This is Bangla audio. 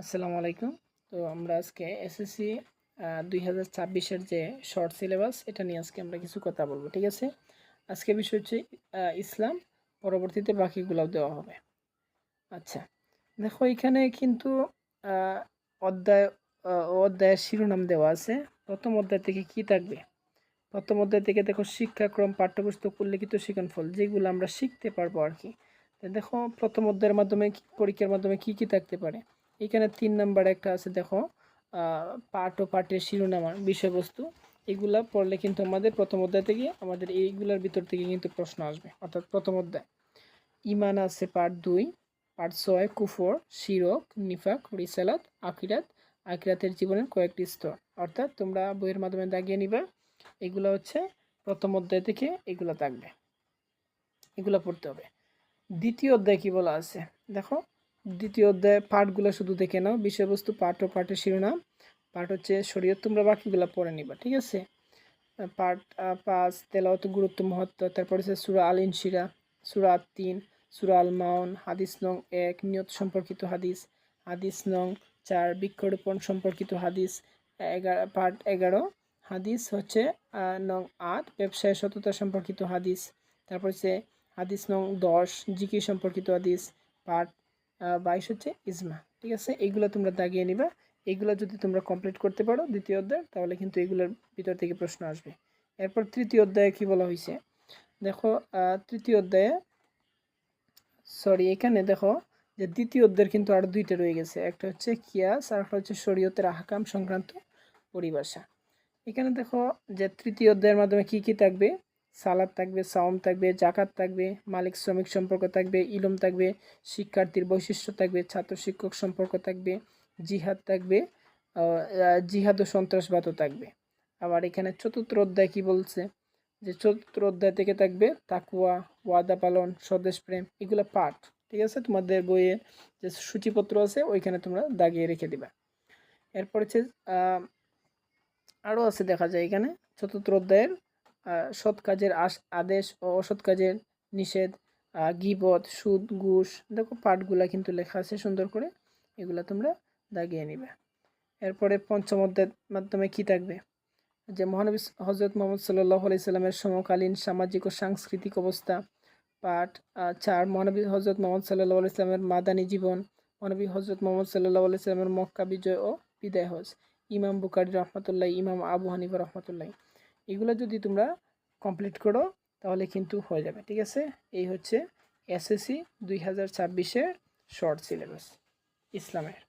আসসালামু আলাইকুম। তো আমরা আজকে এসএসসি 2024-এর যে শর্ট সিলেবাস এটা নিয়ে আজকে আমরা কিছু কথা বলবো, ঠিক আছে? আজকে বিষয় হচ্ছে ইসলাম, পরবর্তীতে বাকিগুলোও দেওয়া হবে। আচ্ছা, দেখো এখানে কিন্তু আহ, অধ্যায় অধ্যায়ের শিরোনাম দেওয়া আছে। প্রথম অধ্যায় থেকে কি থাকবে? প্রথম অধ্যায় থেকে দেখো শিক্ষাক্রম, পাঠ্যপুস্তক, উল্লেখিত শিক্ষণফল, যেগুলো আমরা শিখতে পারবো আর কি। তো দেখো প্রথম অধ্যায়ের মাধ্যমে পরীক্ষার মাধ্যমে কি কি থাকতে পারে। এখানে 3 নম্বর একটা আছে, দেখো পাঠ ও পাঠের শিরোনাম আর বিষয়বস্তু। এগুলা পড়লে কিন্তু আমাদের প্রথম অধ্যায় থেকে আমাদের এইগুলার ভিতর থেকে কিন্তু প্রশ্ন আসবে। অর্থাৎ প্রথম অধ্যায় ইমান আছে পার্ট 2, পার্ট 6 কুফর, শিরক, নিফাক, রিসালাত, আখিরাত, আখিরাতের জীবনের কয়েকটি স্তর। অর্থাৎ তোমরা বইয়ের মাধ্যমে দাগিয়ে নিবা। এগুলো হচ্ছে প্রথম অধ্যায় থেকে এগুলো থাকবে, এগুলো পড়তে হবে। দ্বিতীয় অধ্যায় কি বলা আছে দেখো। দ্বিতীয় অধ্যায় পাঠগুলো শুধু দেখে নাও, বিষয়বস্তু, পাঠ ও পাঠের শিরোনাম। পাঠ হচ্ছে শরীয়ত, তোমরা বাকিগুলো পড়ে নিবা, ঠিক আছে? পাঠ 5 তেলাওয়াত, গুরুত্ব, মহত্ব। তারপর হচ্ছে সূরা আল ইনশিরা, সূরা আত-তিন, সূরা আল মাউন, হাদিস নং 1 নিয়ত সম্পর্কিত হাদিস, হাদিস নং 4 বৃক্ষরোপণ সম্পর্কিত হাদিস, 11 হাদিস হচ্ছে নং 8 ব্যবসায় সততা সম্পর্কিত হাদিস। তারপর হচ্ছে হাদিস নং 10 জিকির সম্পর্কিত হাদিস। পার্ট 22 হচ্ছে ইজমা, ঠিক আছে? এইগুলো তোমরা দাগিয়ে নিবা। এইগুলো যদি তোমরা কমপ্লিট করতে পারো দ্বিতীয় অধ্যায়, তাহলে কিন্তু এগুলোর ভিতর থেকে প্রশ্ন আসবে। এরপর তৃতীয় অধ্যায়ে কি বলা হয়েছে দেখো। তৃতীয় অধ্যায়ে এখানে দেখো যে দ্বিতীয় অধ্যায়ের কিন্তু আরো 2টা রয়ে গেছে। একটা হচ্ছে কিয়াস আর একটা হচ্ছে শরীয়তের আহকাম সংক্রান্ত পরিভাষা। এখানে দেখো যে তৃতীয় অধ্যায়ের মাধ্যমে কি কি থাকবে। সালাত থাকবে, সাওম থাকবে, জাকাত থাকবে, মালিক শ্রমিক সম্পর্ক থাকবে, ইলম থাকবে, শিক্ষার্থীর বৈশিষ্ট্য থাকবে, ছাত্র শিক্ষক সম্পর্ক থাকবে, জিহাদ থাকবে, জিহাদ ও সন্ত্রাসবাদও থাকবে। আবার এখানে চতুর্থ অধ্যায় কি বলছে যে চতুর্থ অধ্যায় থেকে থাকবে তাকওয়া, ওয়াদা পালন, স্বদেশ প্রেম, এগুলো পাঠ, ঠিক আছে? তোমাদের বইয়ে যে সূচিপত্র আছে ওইখানে তোমরা দাগিয়ে রেখে দিবা। এরপর হচ্ছে আরও আছে, দেখা যায় এখানে চতুর্থ অধ্যায়ের সৎ কাজের আদেশ ও অসৎ কাজের নিষেধ, গীবত, সুদ, ঘুষ। দেখো পাঠগুলা কিন্তু লেখা আছে সুন্দর করে, এগুলা তোমরা দাগিয়ে নিবে। এরপরে পঞ্চম অধ্যায়ের মাধ্যমে কি থাকবে যে মহানবী হজরত মোহাম্মদ সাল্লাল্লাহু আলাইহি সাল্লামের সমকালীন সামাজিক ও সাংস্কৃতিক অবস্থা। পাঠ 4 মহানবী হজরত মোহাম্মদ সাল্লাল্লাহু আলাইহি সাল্লামের মাদানী জীবন, মহানবী হজরত মোহাম্মদ সাল্লাল্লাহু আলাইহি সাল্লামের মক্কা বিজয় ও বিদায় হজ, ইমাম বুখারী রহমতুল্লাহ, ইমাম আবু হানিফা রহমতুল্লাহ। এগুলো যদি তোমরা কমপ্লিট করো তাহলে কিন্তু হয়ে যাবে, ঠিক আছে? এই হচ্ছে এসএসসি 2026-এর শর্ট সিলেবাস ইসলামের।